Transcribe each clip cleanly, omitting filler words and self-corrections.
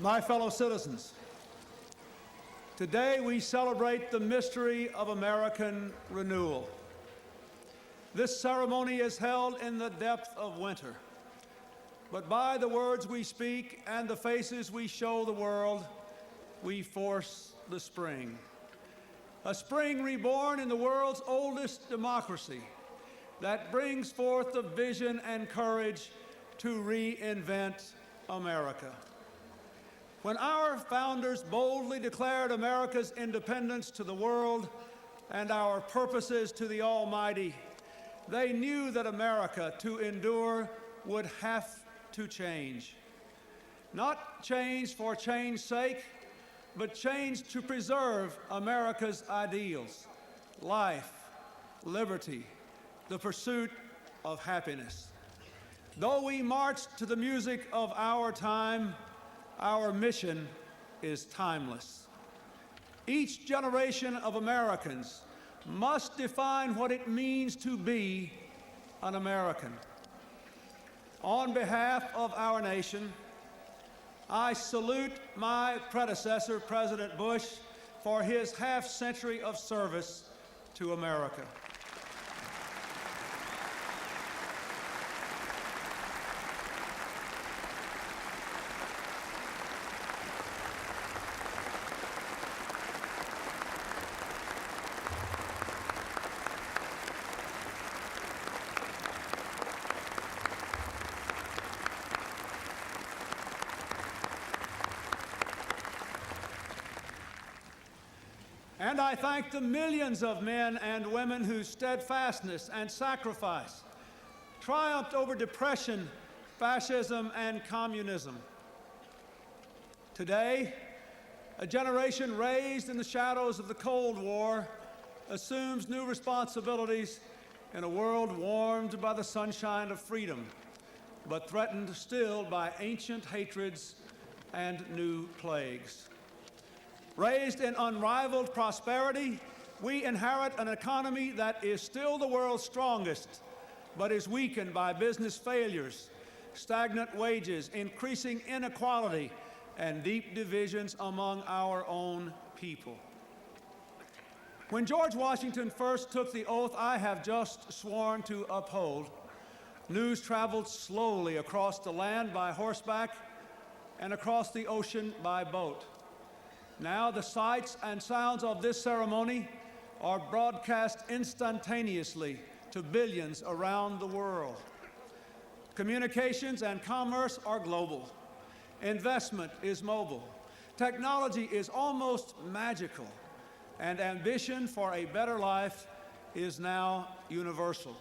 My fellow citizens, today we celebrate the mystery of American renewal. This ceremony is held in the depth of winter, but by the words we speak and the faces we show the world, we force the spring. A spring reborn in the world's oldest democracy that brings forth the vision and courage to reinvent America. When our founders boldly declared America's independence to the world and our purposes to the Almighty, they knew that America, to endure, would have to change. Not change for change's sake, but change to preserve America's ideals: life, liberty, the pursuit of happiness. Though we march to the music of our time, our mission is timeless. Each generation of Americans must define what it means to be an American. On behalf of our nation, I salute my predecessor, President Bush, for his half-century of service to America. And I thank the millions of men and women whose steadfastness and sacrifice triumphed over depression, fascism, and communism. Today, a generation raised in the shadows of the Cold War assumes new responsibilities in a world warmed by the sunshine of freedom, but threatened still by ancient hatreds and new plagues. Raised in unrivaled prosperity, we inherit an economy that is still the world's strongest, but is weakened by business failures, stagnant wages, increasing inequality, and deep divisions among our own people. When George Washington first took the oath I have just sworn to uphold, news traveled slowly across the land by horseback and across the ocean by boat. Now the sights and sounds of this ceremony are broadcast instantaneously to billions around the world. Communications and commerce are global. Investment is mobile. Technology is almost magical. And ambition for a better life is now universal.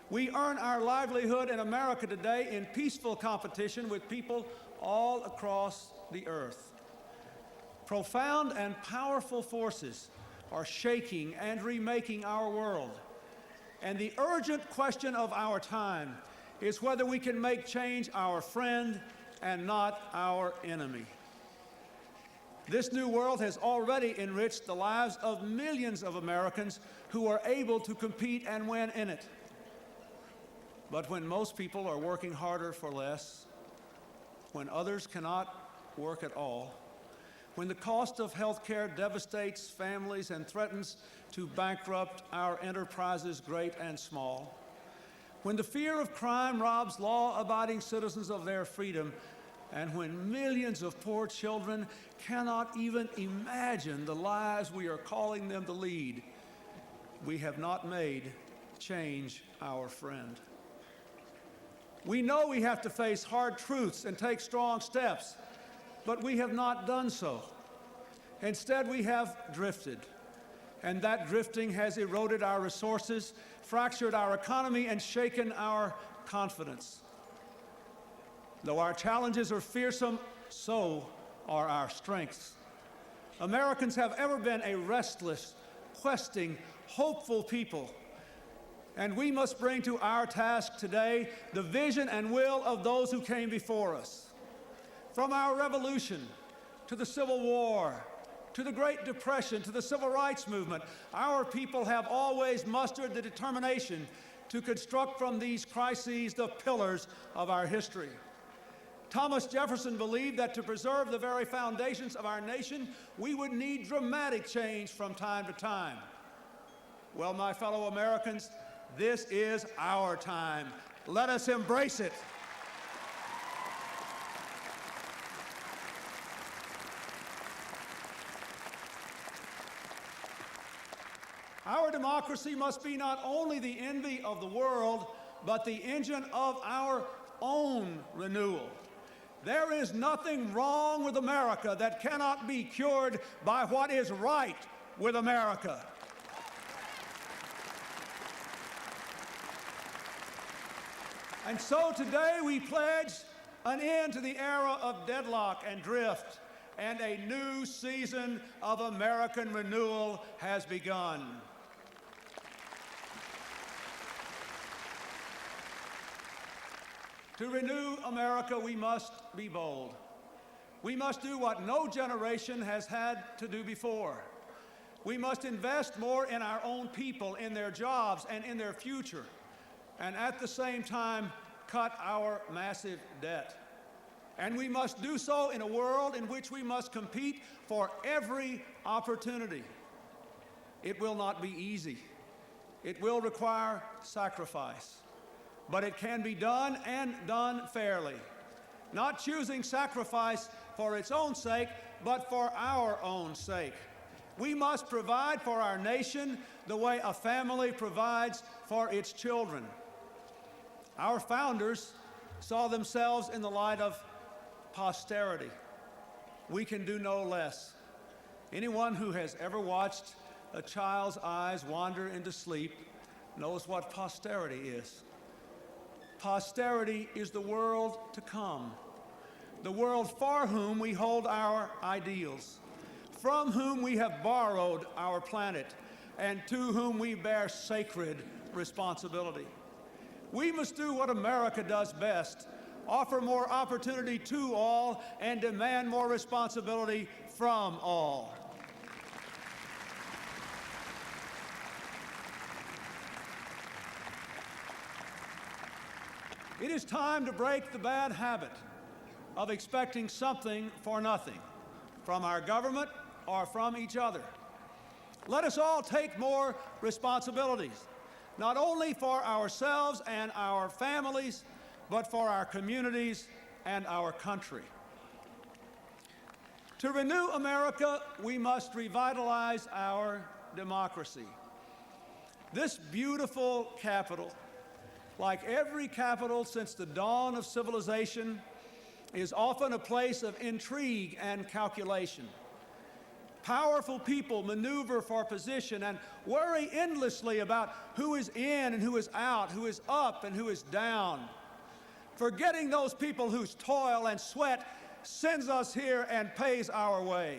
We earn our livelihood in America today in peaceful competition with people all across the earth. Profound and powerful forces are shaking and remaking our world. And the urgent question of our time is whether we can make change our friend and not our enemy. This new world has already enriched the lives of millions of Americans who are able to compete and win in it. But when most people are working harder for less, when others cannot work at all, when the cost of health care devastates families and threatens to bankrupt our enterprises great and small, when the fear of crime robs law-abiding citizens of their freedom, and when millions of poor children cannot even imagine the lives we are calling them to lead, we have not made change our friend. We know we have to face hard truths and take strong steps, but we have not done so. Instead, we have drifted, and that drifting has eroded our resources, fractured our economy, and shaken our confidence. Though our challenges are fearsome, so are our strengths. Americans have ever been a restless, questing, hopeful people, and we must bring to our task today the vision and will of those who came before us. From our revolution to the Civil War, to the Great Depression, to the Civil Rights Movement, our people have always mustered the determination to construct from these crises the pillars of our history. Thomas Jefferson believed that to preserve the very foundations of our nation, we would need dramatic change from time to time. Well, my fellow Americans, this is our time. Let us embrace it. Our democracy must be not only the envy of the world, but the engine of our own renewal. There is nothing wrong with America that cannot be cured by what is right with America. And so today we pledge an end to the era of deadlock and drift, and a new season of American renewal has begun. To renew America, we must be bold. We must do what no generation has had to do before. We must invest more in our own people, in their jobs, and in their future, and at the same time, cut our massive debt. And we must do so in a world in which we must compete for every opportunity. It will not be easy. It will require sacrifice. But it can be done and done fairly, not choosing sacrifice for its own sake, but for our own sake. We must provide for our nation the way a family provides for its children. Our founders saw themselves in the light of posterity. We can do no less. Anyone who has ever watched a child's eyes wander into sleep knows what posterity is. Posterity is the world to come, the world for whom we hold our ideals, from whom we have borrowed our planet, and to whom we bear sacred responsibility. We must do what America does best, offer more opportunity to all, and demand more responsibility from all. It is time to break the bad habit of expecting something for nothing from our government or from each other. Let us all take more responsibilities, not only for ourselves and our families, but for our communities and our country. To renew America, we must revitalize our democracy. This beautiful capital, like every capital since the dawn of civilization, is often a place of intrigue and calculation. Powerful people maneuver for position and worry endlessly about who is in and who is out, who is up and who is down, forgetting those people whose toil and sweat sends us here and pays our way.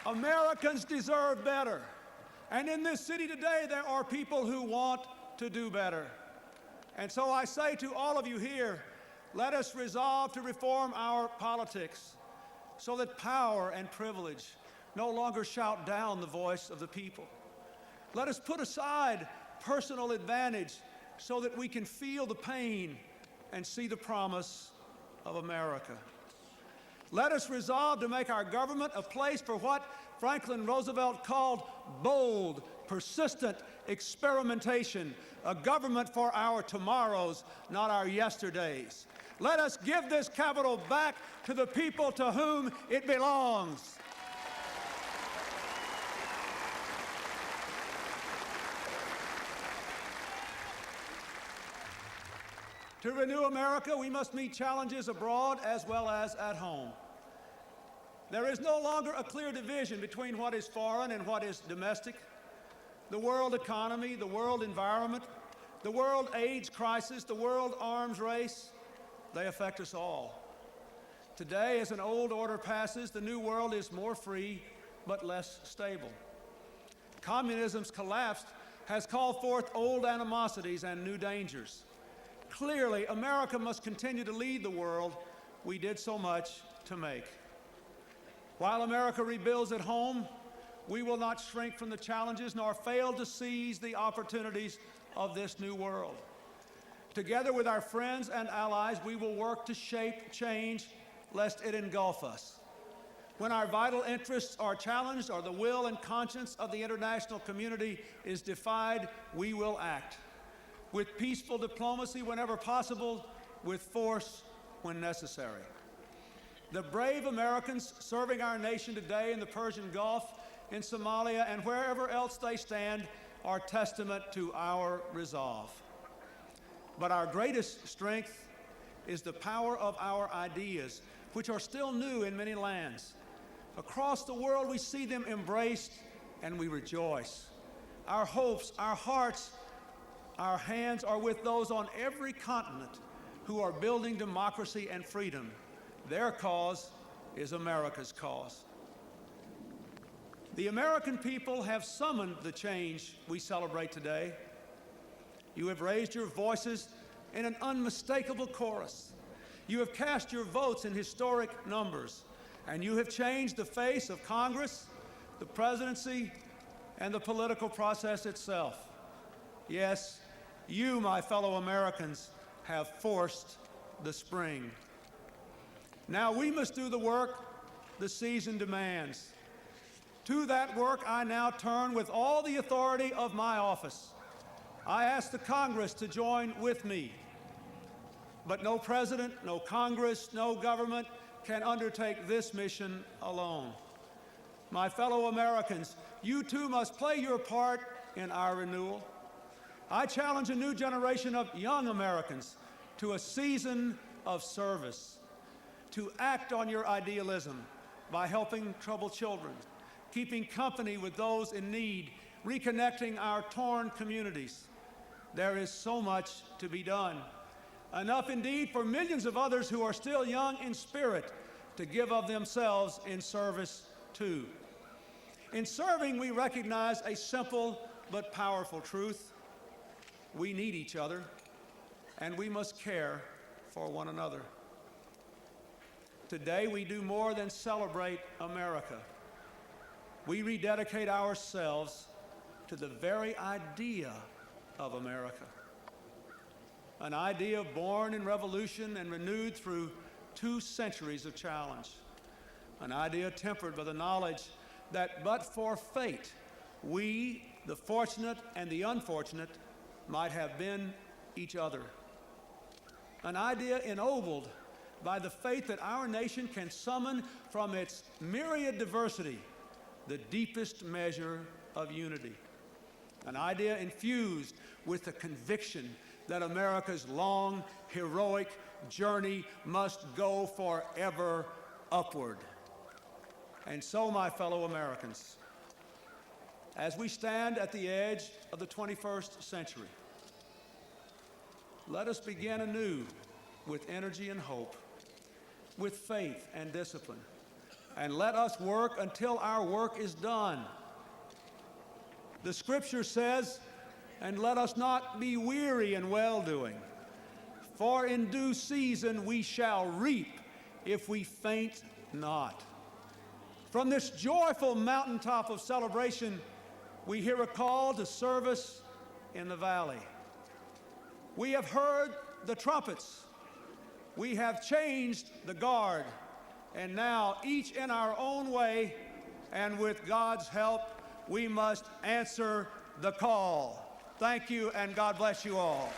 Americans deserve better. And in this city today, there are people who want to do better. And so I say to all of you here, let us resolve to reform our politics so that power and privilege no longer shout down the voice of the people. Let us put aside personal advantage so that we can feel the pain and see the promise of America. Let us resolve to make our government a place for what Franklin Roosevelt called bold, persistent experimentation, a government for our tomorrows, not our yesterdays. Let us give this capital back to the people to whom it belongs. To renew America, we must meet challenges abroad as well as at home. There is no longer a clear division between what is foreign and what is domestic. The world economy, the world environment, the world AIDS crisis, the world arms race, they affect us all. Today, as an old order passes, the new world is more free but less stable. Communism's collapse has called forth old animosities and new dangers. Clearly, America must continue to lead the world we did so much to make. While America rebuilds at home, We will not shrink from the challenges nor fail to seize the opportunities of this new world. Together with our friends and allies, we will work to shape change lest it engulf us. When our vital interests are challenged or the will and conscience of the international community is defied, we will act. With peaceful diplomacy whenever possible, with force when necessary. The brave Americans serving our nation today in the Persian Gulf, in Somalia, and wherever else they stand are testament to our resolve. But our greatest strength is the power of our ideas, which are still new in many lands. Across the world, we see them embraced and we rejoice. Our hopes, our hearts, our hands are with those on every continent who are building democracy and freedom. Their cause is America's cause. The American people have summoned the change we celebrate today. You have raised your voices in an unmistakable chorus. You have cast your votes in historic numbers, and you have changed the face of Congress, the presidency, and the political process itself. Yes, you, my fellow Americans, have forced the spring. Now we must do the work the season demands. To that work I now turn with all the authority of my office. I ask the Congress to join with me. But no president, no Congress, no government can undertake this mission alone. My fellow Americans, you too must play your part in our renewal. I challenge a new generation of young Americans to a season of service, to act on your idealism by helping troubled children, keeping company with those in need, reconnecting our torn communities. There is so much to be done. Enough indeed for millions of others who are still young in spirit to give of themselves in service too. In serving, we recognize a simple but powerful truth. We need each other, and we must care for one another. Today, we do more than celebrate America. We rededicate ourselves to the very idea of America. An idea born in revolution and renewed through 2 centuries of challenge. An idea tempered by the knowledge that but for fate, we, the fortunate and the unfortunate, might have been each other. An idea ennobled by the faith that our nation can summon from its myriad diversity the deepest measure of unity. An idea infused with the conviction that America's long, heroic journey must go forever upward. And so, my fellow Americans, as we stand at the edge of the 21st century, let us begin anew with energy and hope, with faith and discipline, and let us work until our work is done. The Scripture says, "And let us not be weary in well-doing, for in due season we shall reap if we faint not." From this joyful mountaintop of celebration, we hear a call to service in the valley. We have heard the trumpets. We have changed the guard. And now, each in our own way, and with God's help, we must answer the call. Thank you, and God bless you all.